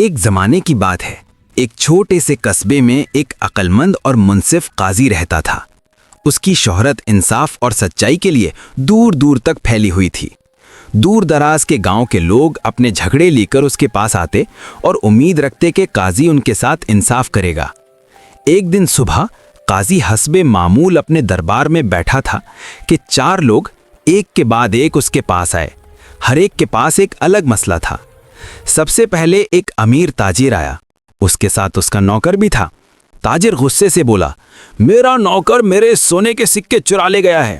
ایک زمانے کی بات ہے، ایک چھوٹے سے قصبے میں ایک عقلمند اور منصف قاضی رہتا تھا۔ اس کی شہرت انصاف اور سچائی کے لیے دور دور تک پھیلی ہوئی تھی۔ دور دراز کے گاؤں کے لوگ اپنے جھگڑے لے کر اس کے پاس آتے اور امید رکھتے کہ قاضی ان کے ساتھ انصاف کرے گا۔ ایک دن صبح قاضی حسب معمول اپنے دربار میں بیٹھا تھا کہ 4 لوگ ایک کے بعد ایک اس کے پاس آئے۔ ہر ایک کے پاس ایک الگ مسئلہ تھا۔ سب سے پہلے ایک امیر تاجر آیا، اس کے ساتھ اس کا نوکر بھی تھا۔ تاجر غصے سے بولا، میرا نوکر میرے سونے کے سکے چرا لے گیا ہے۔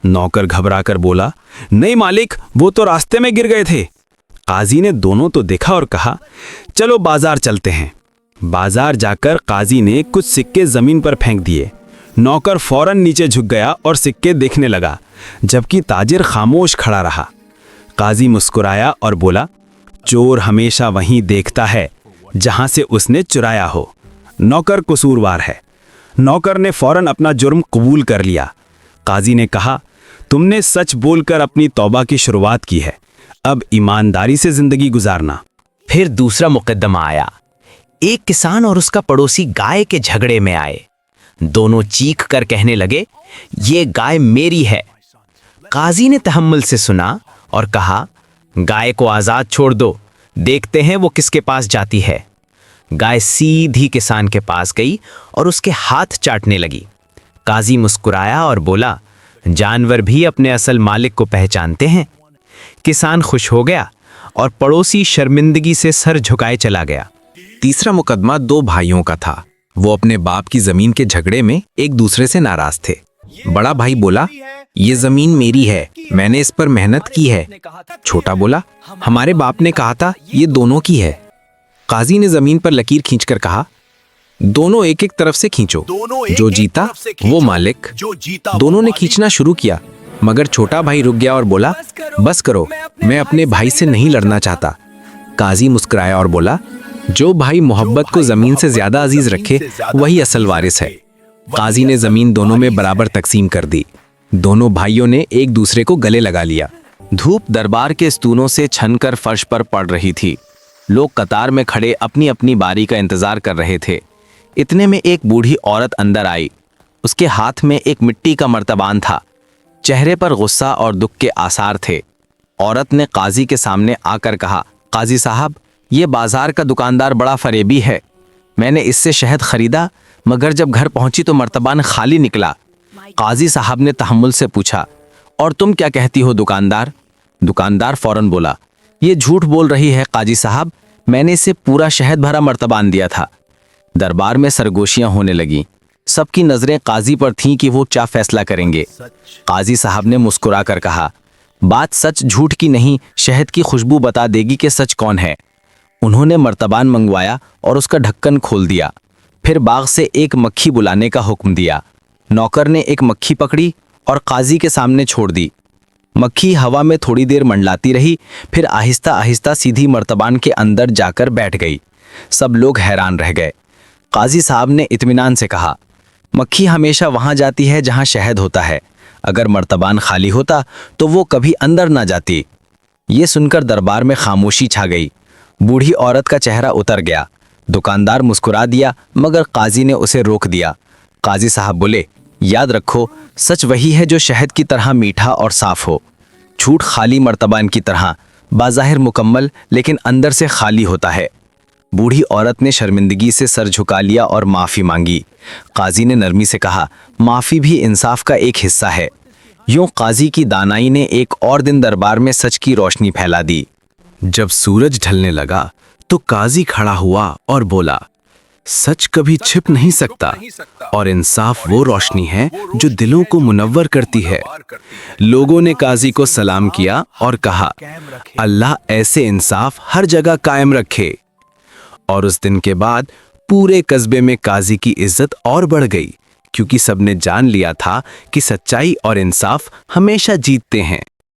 نوکر گھبرا کر بولا، نہیں مالک، وہ تو راستے میں گر گئے تھے۔ قاضی نے دونوں تو دیکھا اور کہا، چلو بازار چلتے ہیں۔ بازار جا کر قاضی نے کچھ سکے زمین پر پھینک دیے۔ نوکر فوراً نیچے جھک گیا اور سکے دیکھنے لگا، جبکہ تاجر خاموش کھڑا رہا۔ قاضی مسکرایا اور بولا، چور ہمیشہ وہیں دیکھتا ہے جہاں سے اس نے چرایا ہو۔ نوکر قصوروار ہے۔ نوکر نے فوراً اپنا جرم قبول کر لیا۔ قاضی نے کہا، تم نے سچ بول کر اپنی توبہ کی شروعات کی ہے، اب ایمانداری سے زندگی گزارنا۔ پھر دوسرا مقدمہ آیا۔ ایک کسان اور اس کا پڑوسی گائے کے جھگڑے میں آئے۔ دونوں چیخ کر کہنے لگے، یہ گائے میری ہے۔ قاضی نے تحمل سے سنا اور کہا، گائے کو آزاد چھوڑ دو، دیکھتے ہیں وہ کس کے پاس جاتی ہے۔ گائے سیدھی کسان کے پاس گئی اور اس کے ہاتھ چاٹنے لگی۔ قاضی مسکرایا اور بولا، جانور بھی اپنے اصل مالک کو پہچانتے ہیں۔ کسان خوش ہو گیا اور پڑوسی شرمندگی سے سر جھکائے چلا گیا۔ تیسرا مقدمہ 2 بھائیوں کا تھا۔ وہ اپنے باپ کی زمین کے جھگڑے میں ایک دوسرے سے ناراض تھے۔ بڑا بھائی بولا، یہ زمین میری ہے، میں نے اس پر محنت کی ہے۔ چھوٹا بولا، ہمارے باپ نے کہا تھا یہ دونوں کی ہے۔ قاضی نے زمین پر لکیر کھینچ کر کہا، دونوں ایک ایک طرف سے کھینچو، جو جیتا وہ مالک۔ دونوں نے کھینچنا شروع کیا، مگر چھوٹا بھائی رک گیا اور بولا، بس کرو، میں اپنے بھائی سے نہیں لڑنا چاہتا۔ قاضی مسکرایا اور بولا، جو بھائی محبت کو زمین سے زیادہ عزیز رکھے وہی اصل وارث ہے۔ قاضی نے زمین دونوں میں برابر تقسیم کر دی۔ دونوں بھائیوں نے ایک دوسرے کو گلے لگا لیا۔ دھوپ دربار کے ستونوں سے چھن کر فرش پر پڑ رہی تھی۔ لوگ قطار میں کھڑے اپنی اپنی باری کا انتظار کر رہے تھے۔ اتنے میں ایک بوڑھی عورت اندر آئی۔ اس کے ہاتھ میں ایک مٹی کا مرتبان تھا۔ چہرے پر غصہ اور دکھ کے آثار تھے۔ عورت نے قاضی کے سامنے آ کر کہا، قاضی صاحب، یہ بازار کا دکاندار بڑا فریبی ہے۔ میں نے اس سے شہد خریدا، مگر جب گھر پہنچی تو مرتبان خالی نکلا۔ قاضی صاحب نے تحمل سے پوچھا، اور تم کیا کہتی ہو دکاندار؟ دکاندار فوراً بولا، یہ جھوٹ بول رہی ہے قاضی صاحب، میں نے اسے پورا شہد بھرا مرتبان دیا تھا۔ دربار میں سرگوشیاں ہونے لگیں۔ سب کی نظریں قاضی پر تھیں کہ وہ کیا فیصلہ کریں گے۔ قاضی صاحب نے مسکرا کر کہا، بات سچ جھوٹ کی نہیں، شہد کی خوشبو بتا دے گی کہ سچ کون ہے۔ انہوں نے مرتبان منگوایا اور اس کا ڈھکن کھول دیا۔ پھر باغ سے ایک مکھی بلانے کا حکم دیا۔ نوکر نے ایک مکھی پکڑی اور قاضی کے سامنے چھوڑ دی۔ مکھی ہوا میں تھوڑی دیر منڈلاتی رہی، پھر آہستہ آہستہ سیدھی مرتبان کے اندر جا کر بیٹھ گئی۔ سب لوگ حیران رہ گئے۔ قاضی صاحب نے اطمینان سے کہا، مکھی ہمیشہ وہاں جاتی ہے جہاں شہد ہوتا ہے، اگر مرتبان خالی ہوتا تو وہ کبھی اندر نہ جاتی۔ یہ سن کر دربار میں خاموشی چھا گئی۔ بوڑھی عورت کا چہرہ اتر گیا۔ دکاندار مسکرا دیا، مگر قاضی نے اسے روک دیا۔ قاضی صاحب بولے، یاد رکھو، سچ وہی ہے جو شہد کی طرح میٹھا اور صاف ہو۔ جھوٹ خالی مرتبان کی طرح، بظاہر مکمل لیکن اندر سے خالی ہوتا ہے۔ بوڑھی عورت نے شرمندگی سے سر جھکا لیا اور معافی مانگی۔ قاضی نے نرمی سے کہا، معافی بھی انصاف کا ایک حصہ ہے۔ یوں قاضی کی دانائی نے ایک اور دن دربار میں سچ کی روشنی پھیلا دی۔ جب سورج ڈھلنے لگا تو قاضی کھڑا ہوا اور بولا، سچ کبھی چھپ نہیں سکتا، اور انصاف وہ روشنی ہے جو دلوں کو منور کرتی ہے۔ لوگوں نے قاضی کو سلام کیا اور کہا، اللہ ایسے انصاف ہر جگہ قائم رکھے۔ اور اس دن کے بعد پورے قصبے میں قاضی کی عزت اور بڑھ گئی، کیونکہ سب نے جان لیا تھا کہ سچائی اور انصاف ہمیشہ جیتتے ہیں۔